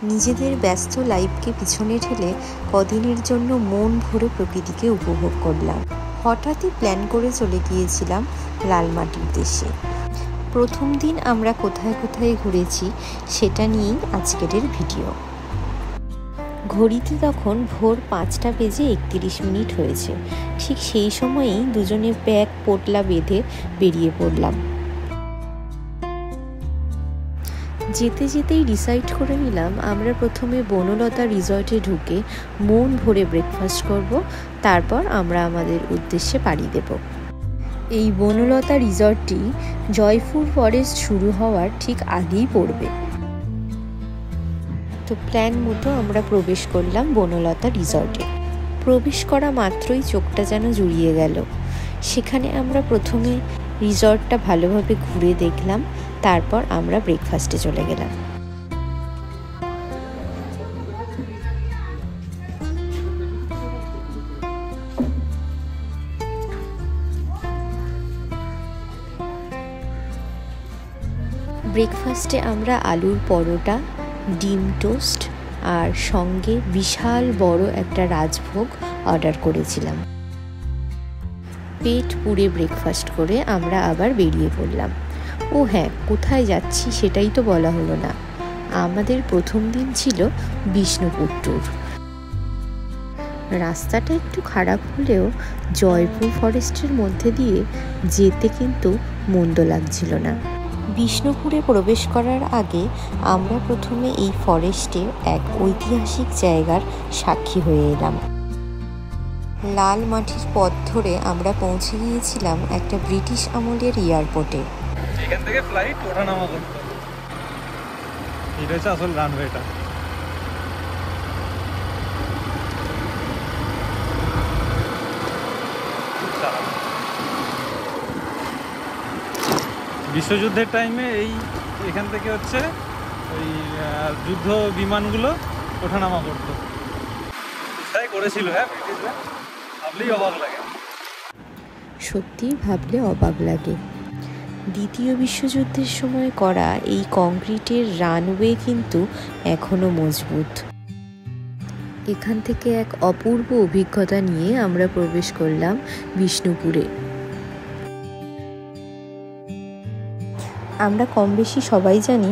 নিজেদের ব্যস্ত লাইফকে পিছনে ঠেলে কদিনের জন্য মন ভরে প্রকৃতিকে উপভোগ করলাম। হঠাৎই প্ল্যান করে চলে গিয়েছিলাম লালমাটির দেশে। প্রথম দিন আমরা কোথায় কোথায় ঘুরেছি সেটা নিয়েই আজকের ভিডিও। ঘড়িতে তখন ভোর 5:31 হয়েছে। ঠিক সেই সময়েই দুজনে ব্যাগ পোটলা বেঁধে বেরিয়ে পড়লাম। যেতে যেতেই ডিসাইড করে নিলাম আমরা প্রথমে বনলতা রিসর্টে ঢুকে মন ভরে ব্রেকফাস্ট করব, তারপর আমরা আমাদের উদ্দেশ্যে পাড়ি দেব। এই বনলতা রিসর্টটি জয়পুর ফরেস্ট শুরু হওয়ার ঠিক আগেই পড়বে। তো প্ল্যান মতো আমরা প্রবেশ করলাম বনলতা রিসর্টে। প্রবেশ করা মাত্রই চোখটা যেন জুড়িয়ে গেল। সেখানে আমরা প্রথমে রিসর্টটা ভালোভাবে ঘুরে দেখলাম, তারপর আমরা ব্রেকফাস্টে চলে গেলাম। ব্রেকফাস্টে আমরা আলুর পরোটা, ডিম টোস্ট আর সঙ্গে বিশাল বড় একটা রাজভোগ অর্ডার করেছিলাম। পেট পুড়ে ব্রেকফাস্ট করে আমরা আবার বেরিয়ে পড়লাম। ও হ্যাঁ, কোথায় যাচ্ছি সেটাই তো বলা হলো না। আমাদের প্রথম দিন ছিল বিষ্ণুপুর ট্যুর। রাস্তাটা একটু খারাপ হলেও জয়পুর ফরেস্টের মধ্যে দিয়ে যেতে কিন্তু মন্দ লাগছিল না। বিষ্ণুপুরে প্রবেশ করার আগে আমরা প্রথমে এই ফরেস্টে এক ঐতিহাসিক জায়গার সাক্ষী হয়ে এলাম। লাল মাটির পথ ধরে আমরা পৌঁছে গিয়েছিলাম একটা ব্রিটিশ আমলের এয়ারপোর্টে। এখান থেকে ফ্লাইট ওঠানামা করতে হবে। এটা হচ্ছে আসল রানওয়েটা। বিশ্বযুদ্ধের টাইমে এখান থেকে হচ্ছে ওই যুদ্ধ বিমানগুলো ওঠানামা করতো। তাই করেছিল, হ্যাঁ, ব্রিটিশরা। ভাবলেই অবাক লাগে। সত্যিই ভাবলে অবাক লাগে। দ্বিতীয় বিশ্বযুদ্ধের সময় করা এই কংক্রিটের রানওয়ে কিন্তু এখনো মজবুত। এখান থেকে এক অপূর্ব অভিজ্ঞতা নিয়ে আমরা প্রবেশ করলাম বিষ্ণুপুরে। আমরা কম বেশি সবাই জানি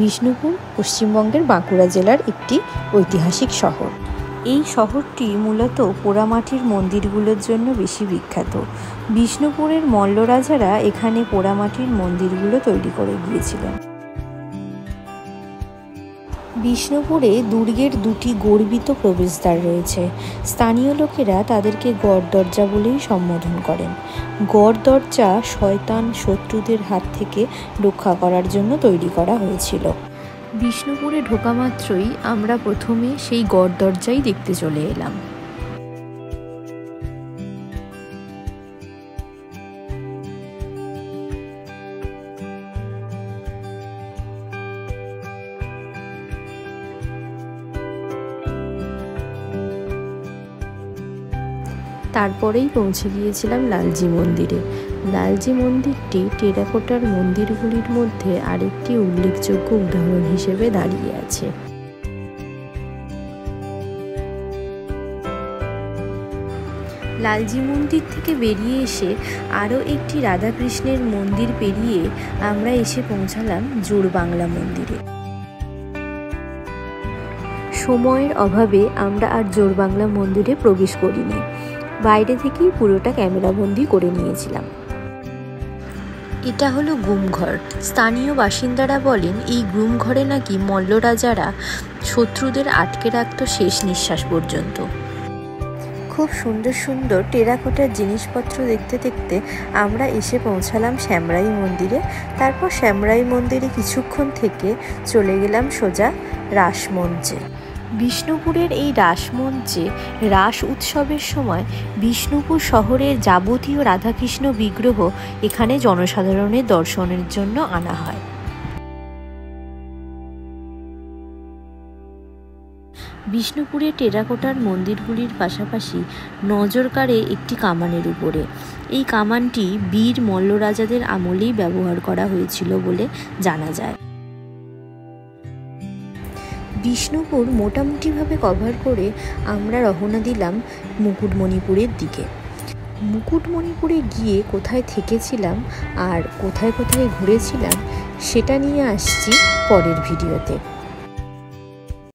বিষ্ণুপুর পশ্চিমবঙ্গের বাঁকুড়া জেলার একটি ঐতিহাসিক শহর। এই শহরটি মূলত পোড়ামাটির মন্দিরগুলোর জন্য বেশি বিখ্যাত। বিষ্ণুপুরের মল্ল রাজারা এখানে পোড়ামাটির মন্দিরগুলো তৈরি করে গিয়েছিলেন। বিষ্ণুপুরে দুর্গের দুটি গর্বিত প্রবেশদ্বার রয়েছে। স্থানীয় লোকেরা তাদেরকে গড় দরজা বলেই সম্বোধন করেন। গড় দরজা শয়তান শত্রুদের হাত থেকে রক্ষা করার জন্য তৈরি করা হয়েছিল। বিষ্ণুপুরে ঢোকা মাত্রই আমরা প্রথমে সেই গড় দরজাই দেখতে চলে এলাম। তারপরেই পৌঁছে গিয়েছিলাম লালজি মন্দিরে। লালজি মন্দিরটি টেরাকোটার মন্দিরগুলির মধ্যে আরেকটি উল্লেখযোগ্য উদাহরণ হিসেবে দাঁড়িয়ে আছে। লালজি মন্দির থেকে বেরিয়ে এসে আরও একটি রাধাকৃষ্ণের মন্দির পেরিয়ে আমরা এসে পৌঁছালাম জোড়বাংলা মন্দিরে। সময়ের অভাবে আমরা আর জোড়বাংলা মন্দিরে প্রবেশ করিনি। বাইরে থেকেই পুরোটা ক্যামেরাবন্দি করে নিয়েছিলাম। এটা হলো গুমঘর। স্থানীয় বাসিন্দারা বলেন এই গুমঘরে নাকি মল্ল রাজারা শত্রুদের আটকে রাখত শেষ নিঃশ্বাস পর্যন্ত। খুব সুন্দর সুন্দর টেরাকোটার জিনিসপত্র দেখতে দেখতে আমরা এসে পৌঁছালাম শ্যামরাই মন্দিরে। তারপর শ্যামরাই মন্দিরে কিছুক্ষণ থেকে চলে গেলাম সোজা রাসমঞ্চে। বিষ্ণুপুরের এই রাসমঞ্চে রাস উৎসবের সময় বিষ্ণুপুর শহরের যাবতীয় রাধাকৃষ্ণ বিগ্রহ এখানে জনসাধারণের দর্শনের জন্য আনা হয়। বিষ্ণুপুরের টেরাকোটার মন্দিরগুলির পাশাপাশি নজর কাড়ে একটি কামানের উপরে। এই কামানটি বীর মল্ল রাজাদের আমলেই ব্যবহার করা হয়েছিল বলে জানা যায়। বিষ্ণুপুর মোটামুটিভাবে কভার করে আমরা রওনা দিলাম মুকুটমণিপুরের দিকে। মুকুটমণিপুরে গিয়ে কোথায় থেকেছিলাম আর কোথায় কোথায় ঘুরেছিলাম সেটা নিয়ে আসছি পরের ভিডিওতে।